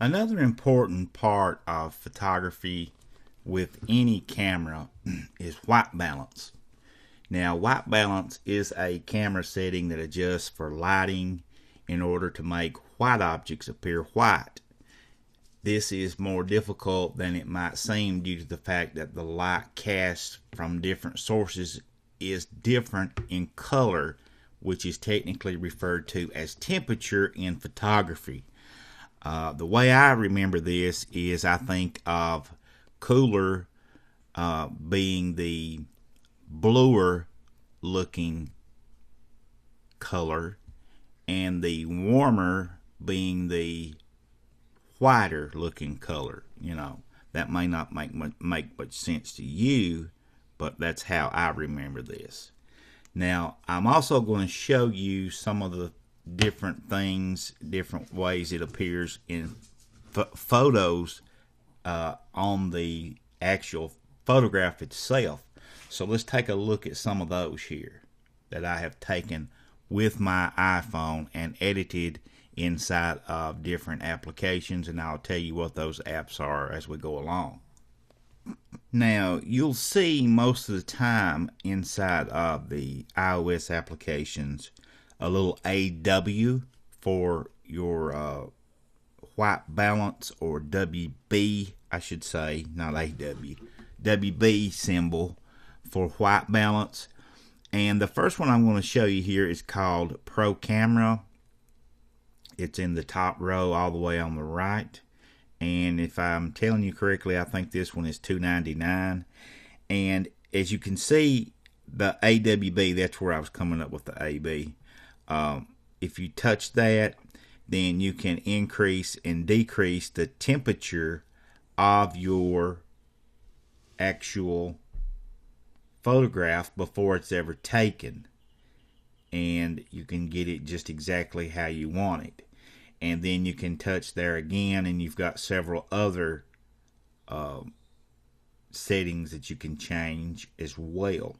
Another important part of photography with any camera is white balance. Now, white balance is a camera setting that adjusts for lighting in order to make white objects appear white. This is more difficult than it might seem due to the fact that the light cast from different sources is different in color, which is technically referred to as temperature in photography. The way I remember this is I think of cooler being the bluer looking color and the warmer being the whiter looking color. That may not make much sense to you, but that's how I remember this. Now, I'm also going to show you some of the different things, different ways it appears in photos on the actual photograph itself. So let's take a look at some of those here that I have taken with my iPhone and edited inside of different applications, and I'll tell you what those apps are as we go along. Now, you'll see most of the time inside of the iOS applications a little AW for your white balance, or WB, I should say, not AW, WB symbol for white balance. And the first one I'm going to show you here is called Pro Camera. It's in the top row all the way on the right. And if I'm telling you correctly, I think this one is $2.99. And as you can see, the AWB, that's where I was coming up with the AB. If you touch that, then you can increase and decrease the temperature of your actual photograph before it's ever taken. And you can get it just exactly how you want it. And then you can touch there again, and you've got several other settings that you can change as well.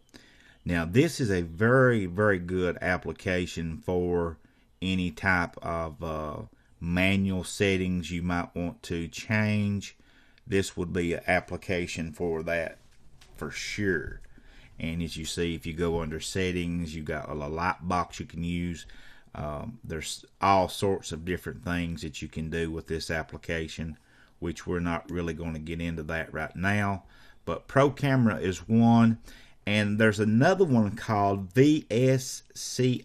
Now, this is a very, very good application for any type of manual settings you might want to change. This would be an application for that for sure. And as you see, if you go under settings, you've got a light box you can use. There's all sorts of different things that you can do with this application, which we're not really going to get into that right now. But Pro Camera is one. And there's another one called VSCO,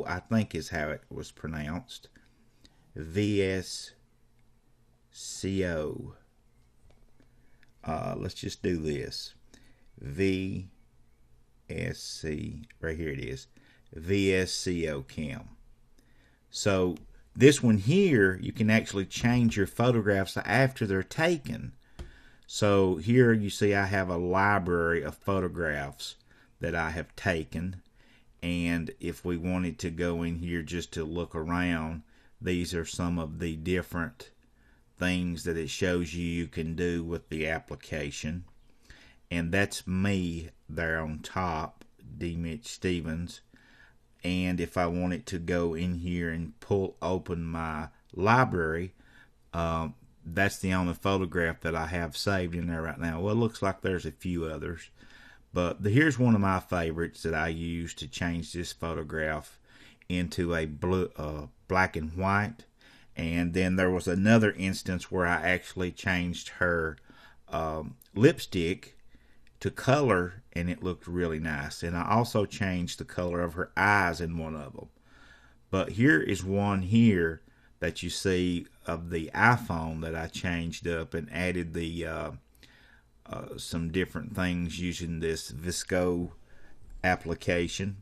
I think is how it was pronounced. VSCO. Let's just do this. VSC, right here it is. VSCO Cam. So this one here, you can actually change your photographs after they're taken. So here you see I have a library of photographs that I have taken, and if we wanted to go in here just to look around, these are some of the different things that it shows you can do with the application. And that's me there on top, D. Mitch Stevens. And if I wanted to go in here and pull open my library, that's the only photograph that I have saved in there right now. Well, it looks like there's a few others, but here's one of my favorites that I use to change this photograph into a black and white. And then there was another instance where I actually changed her lipstick to color, and it looked really nice. And I also changed the color of her eyes in one of them. But here is one here that you see of the iPhone that I changed up and added the some different things using this VSCO application.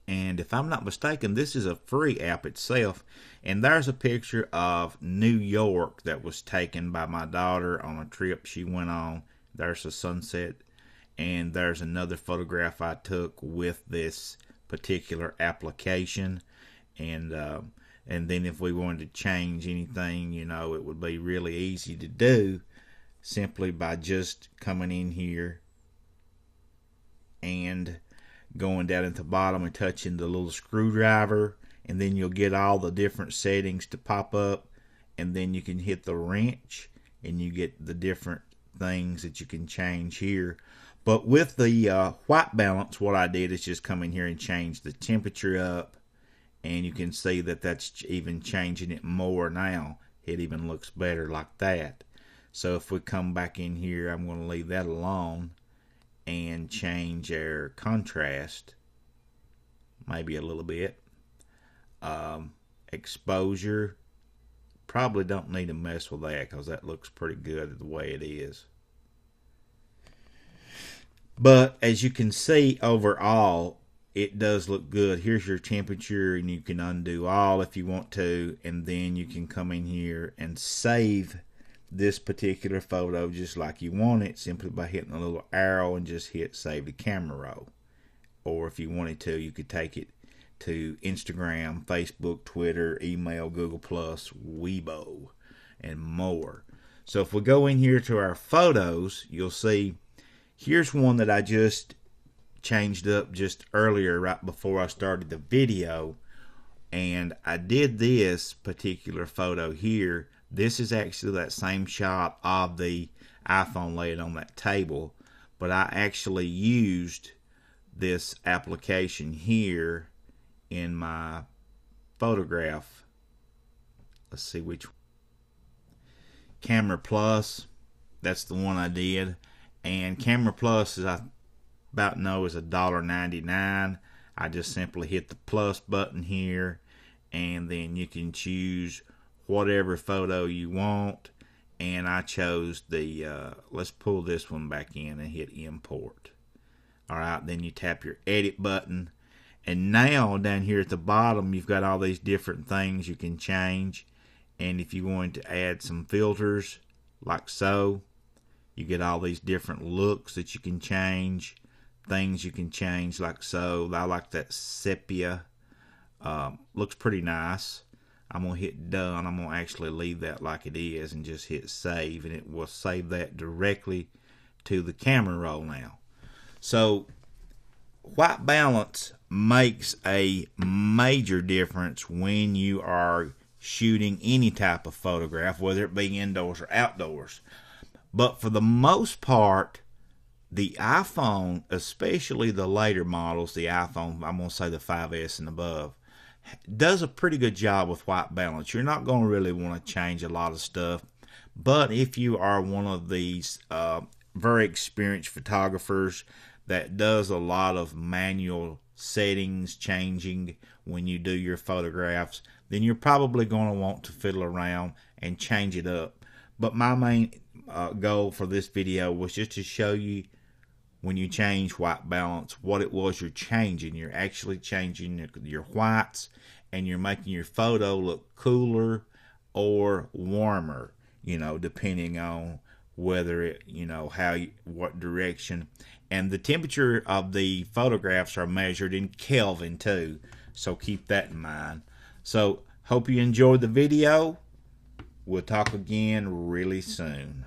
And if I'm not mistaken, this is a free app itself. And there's a picture of New York that was taken by my daughter on a trip she went on. There's a sunset. And there's another photograph I took with this particular application. And then if we wanted to change anything, it would be really easy to do simply by just coming in here and going down at the bottom and touching the little screwdriver, and then you'll get all the different settings to pop up, and then you can hit the wrench and you get the different things that you can change here. But with the white balance, what I did is just come in here and change the temperature up, and you can see that that's even changing it more now. It even looks better like that. So if we come back in here, I'm going to leave that alone and change our contrast maybe a little bit. Exposure, probably don't need to mess with that because that looks pretty good the way it is. But as you can see, overall, it does look good. Here's your temperature, and you can undo all if you want to, and then you can come in here and save this particular photo just like you want it, simply by hitting the little arrow and just hit save to camera roll. Or if you wanted to, you could take it to Instagram, Facebook, Twitter, email, Google+, Weibo, and more. So if we go in here to our photos, you'll see here's one that I just changed up just earlier, right before I started the video. And I did this particular photo here. This is actually that same shot of the iPhone laying on that table, but I actually used this application here in my photograph. Let's see which one. Camera Plus, that's the one I did. And Camera Plus, as I about know, is $1.99. I just simply hit the plus button here, and then you can choose whatever photo you want. And I chose the let's pull this one back in and hit import. Alright, then you tap your edit button, and now down here at the bottom you've got all these different things you can change. And if you want to add some filters like so, you get all these different looks that you can change, things you can change like so. I like that sepia, looks pretty nice. I'm going to hit done. I'm going to actually leave that like it is and just hit save, and it will save that directly to the camera roll now. So white balance makes a major difference when you are shooting any type of photograph, whether it be indoors or outdoors. But for the most part, the iPhone, especially the later models, the iPhone, I'm going to say the 5S and above, does a pretty good job with white balance. You're not going to really want to change a lot of stuff. But if you are one of these very experienced photographers that does a lot of manual settings changing when you do your photographs, then you're probably going to want to fiddle around and change it up. But my main goal for this video was just to show you when you change white balance what it was you're changing. You're actually changing your whites, and you're making your photo look cooler or warmer, depending on whether it, what direction. And the temperature of the photographs are measured in Kelvin too, so keep that in mind. So hope you enjoyed the video. We'll talk again really soon.